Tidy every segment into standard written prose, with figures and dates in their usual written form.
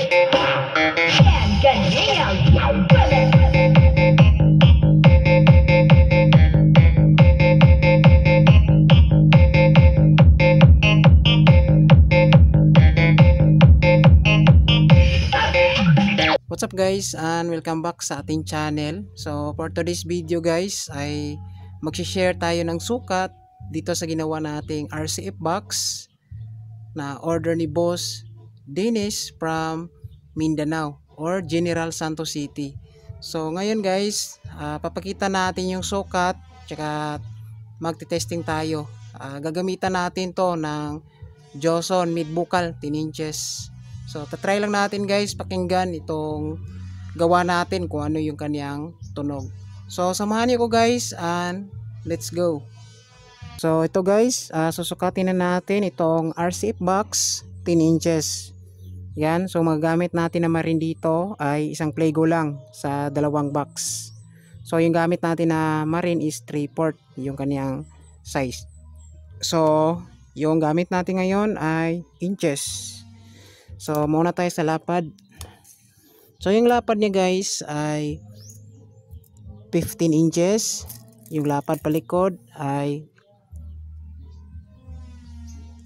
What's up guys, and welcome back sa ating channel. So for today's video guys ay mag-share tayo ng sukat dito sa ginawa nating RCF box na order ni Boss Dennis from Mindanao or General Santos City. So ngayon guys, papakita natin yung sukat tsaka magte-testing tayo. Gagamitan natin to ng Joson mid-bucal 10 inches. So tatry lang natin guys pakinggan itong gawa natin kung ano yung kanyang tunog. So samahan niyo ko guys and let's go. So ito guys, susukatin na natin itong RCF box 10 inches. Yan, so magagamit natin naman rin dito ay isang Playgo lang sa dalawang box. So yung gamit natin na marin is 3/4 yung kanyang size. So yung gamit natin ngayon ay inches. So muna tayo sa lapad. So yung lapad niya guys ay 15 inches. Yung lapad palikod ay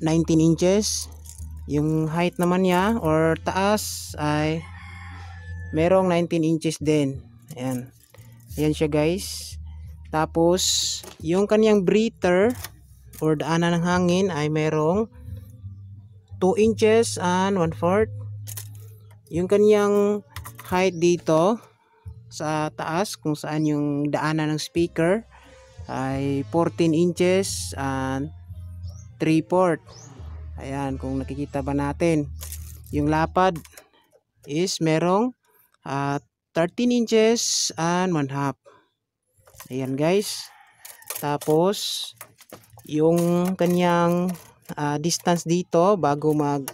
19 inches. Yung height naman niya or taas ay merong 19 inches din. Ayan. Ayan siya guys. Tapos yung kanyang breather or daanan ng hangin ay merong 2 inches and 1/4. Yung kanyang height dito sa taas kung saan yung daanan ng speaker ay 14 inches and 3/4. Ayan, kung nakikita ba natin. Yung lapad is merong 13 inches and 1/2. Ayan guys. Tapos yung kanyang distance dito bago mag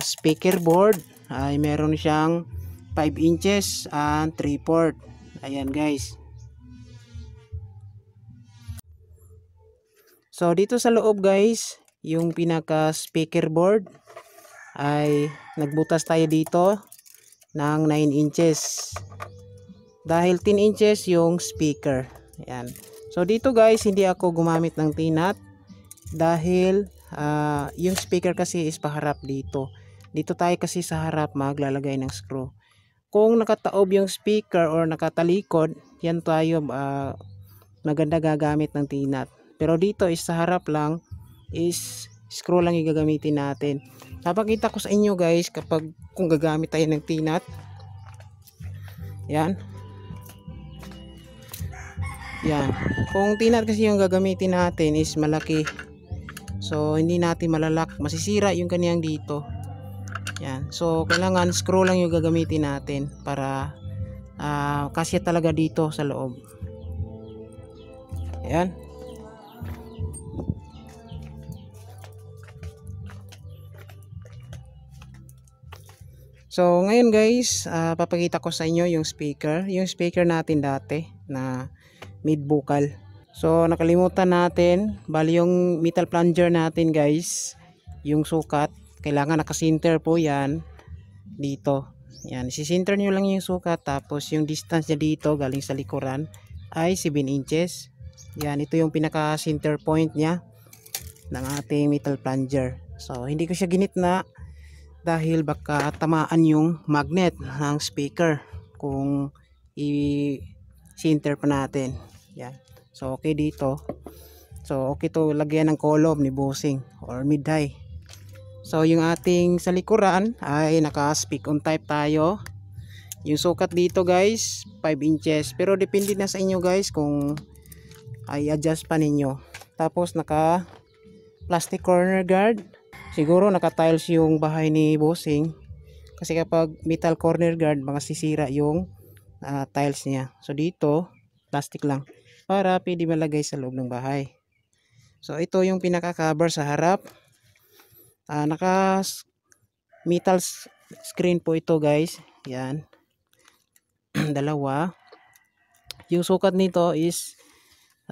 speaker board ay meron siyang 5 inches and 3/4. Ayan guys. So dito sa loob guys, yung pinaka speaker board ay nagbutas tayo dito ng 9 inches. Dahil 10 inches yung speaker. Ayan. So dito guys, hindi ako gumamit ng T-nut dahil yung speaker kasi is paharap dito. Dito tayo kasi sa harap maglalagay ng screw. Kung nakataob yung speaker or nakatalikod, yan tayo maganda gagamit ng T-nut. Pero dito is sa harap lang is screw lang yung gagamitin natin. Papakita ko sa inyo guys kapag kung gagamit tayo ng T-nut. Yan. Yan. Kung T-nut kasi yung gagamitin natin is malaki. So hindi natin malalak, masisira yung kaniyang dito. Yan. So kailangan screw lang yung gagamitin natin para kasya talaga dito sa loob. Yan. So ngayon guys, papakita ko sa inyo yung speaker. Yung speaker natin dati na mid-bucal. So nakalimutan natin, bali yung metal plunger natin guys, yung sukat, kailangan nakasinter po yan dito. Yan, isisinter nyo lang yung sukat, tapos yung distance niya dito galing sa likuran ay 7 inches. Yan, ito yung pinaka center point niya ng ating metal plunger. So hindi ko siya ginitna dahil baka tamaan yung magnet ng speaker kung i-center pa natin. Yan. So okay dito. So okay to lagyan ng column ni bossing or mid-high. So yung ating sa likuran ay naka-speak on type tayo. Yung sukat dito guys 5 inches. Pero depende na sa inyo guys kung ay adjust pa ninyo. Tapos naka plastic corner guard. Siguro naka-tiles yung bahay ni bossing. Kasi kapag metal corner guard makasisira yung tiles niya. So dito plastic lang para pwede malagay sa loob ng bahay. So ito yung pinaka cover sa harap. Naka metal screen po ito guys. Yan. Dalawa. Yung sukat nito is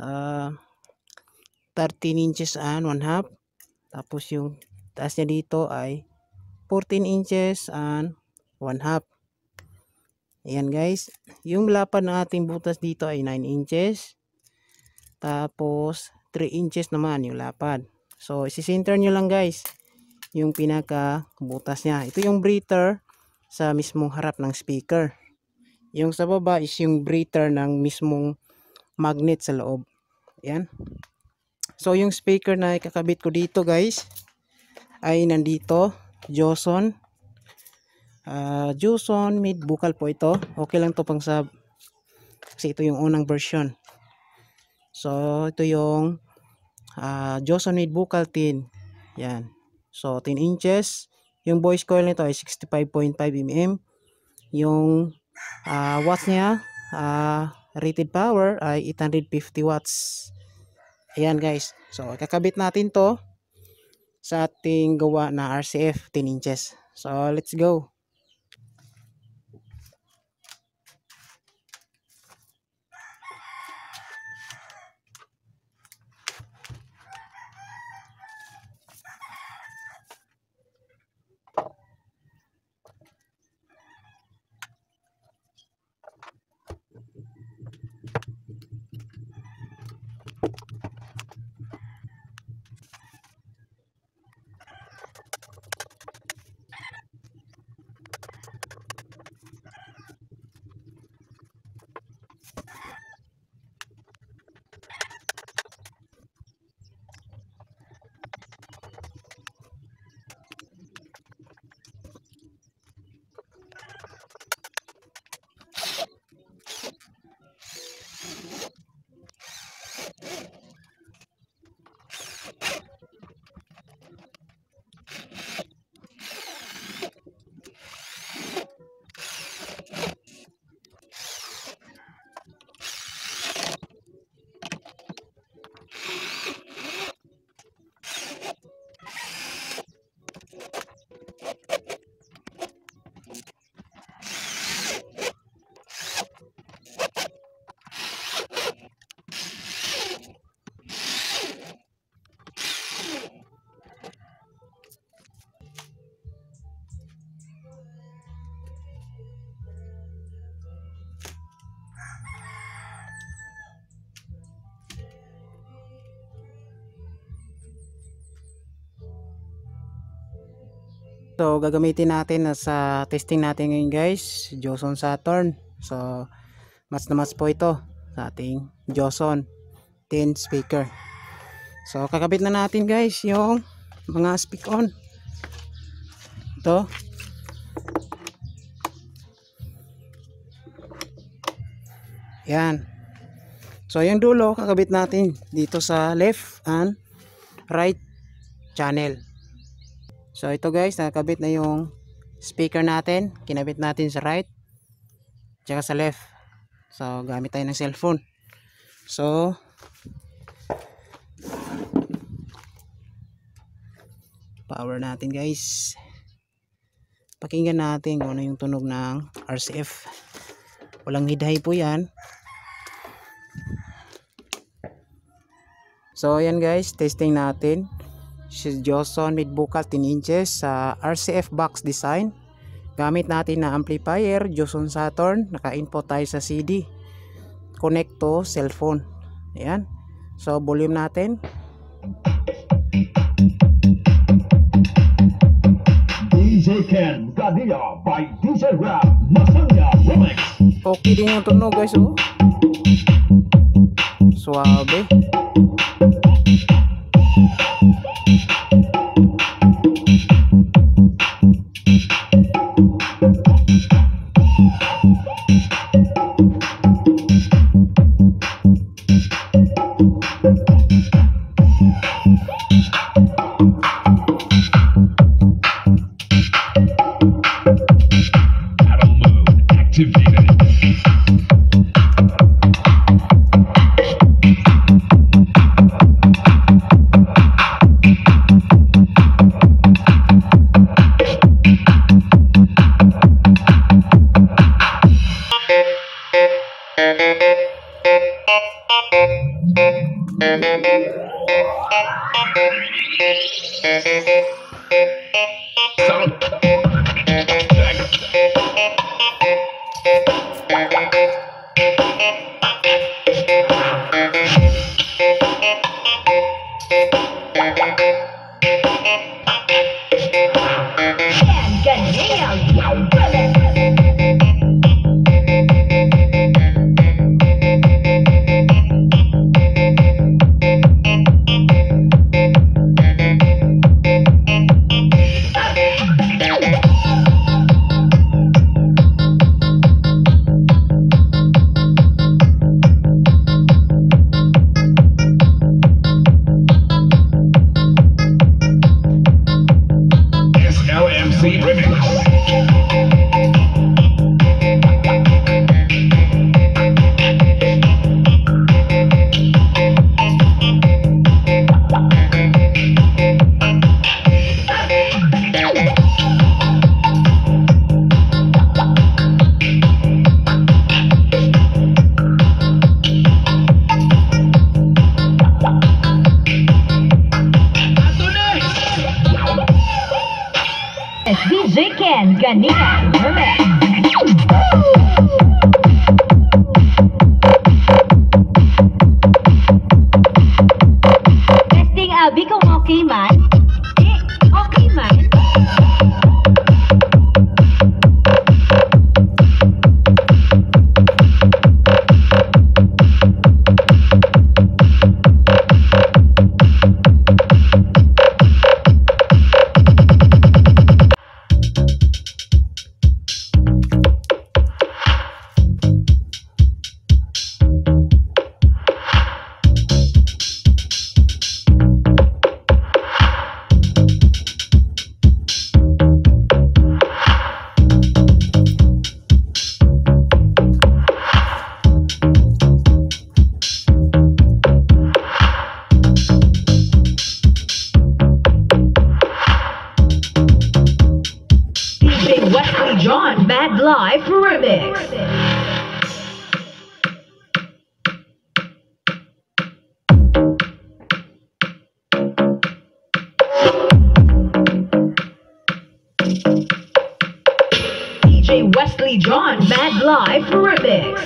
13 inches and 1/2. Tapos yung taas niya dito ay 14 inches and 1/2. Ayan guys, yung lapad ng ating butas dito ay 9 inches. Tapos 3 inches naman yung lapad. So isi-center nyo lang guys yung pinaka butas niya. Ito yung breather sa mismong harap ng speaker. Yung sa baba is yung breather ng mismong magnet sa loob. Ayan. So yung speaker na ikakabit ko dito guys ay nandito, Joson mid vocal po ito. Okay lang to pang sub kasi ito yung unang version. So ito yung Joson mid vocal tin. Yan. So 10 inches. Yung voice coil nito ay 65.5 mm. Yung watts niya, rated power ay 850 watts. Ayan guys. So kakabit natin to sa ating gawa na RCF 10 inches. So let's go. So gagamitin natin na sa testing natin ngayon guys, Joson Saturn. So match na match po ito sa ating Joson 10 speaker. So kakabit na natin guys yung mga speak on. Ito. Yan. So yung dulo kakabit natin dito sa left and right channel. So ito guys, nakakabit na yung speaker natin. Kinabit natin sa right tsaka sa left. So gamit tayo ng cellphone. So power natin guys. Pakinggan natin kung ano yung tunog ng RCF. Walang hidhay po yan. So ayan guys, testing natin. Si Joson mid vocal 10 inches sa RCF box design. Gamit natin na amplifier, Joson Saturn. Naka-input tayo sa CD. Connect to cellphone. Ayan. So volume natin. DJ Ken Gadilla by DJ Rap Masanya Remix. Okay din yung tunog guys, oh. Suabe. Sound. DJ Ken Ganiga Remix. Testing Abi kung okay man. Okay man. Wesley John Mad Life Remix. DJ Wesley John Mad Life Remix.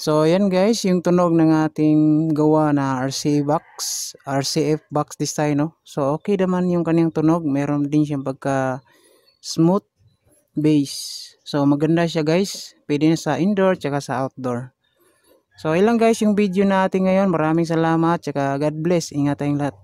So yan guys, yung tunog ng ating gawa na RCF box design, no? So okay naman yung kanyang tunog, meron din siyang pagka smooth bass. So maganda siya guys, pwede na sa indoor tsaka sa outdoor. So ilang guys yung video natin ngayon, maraming salamat tsaka God bless, ingat tayong lahat.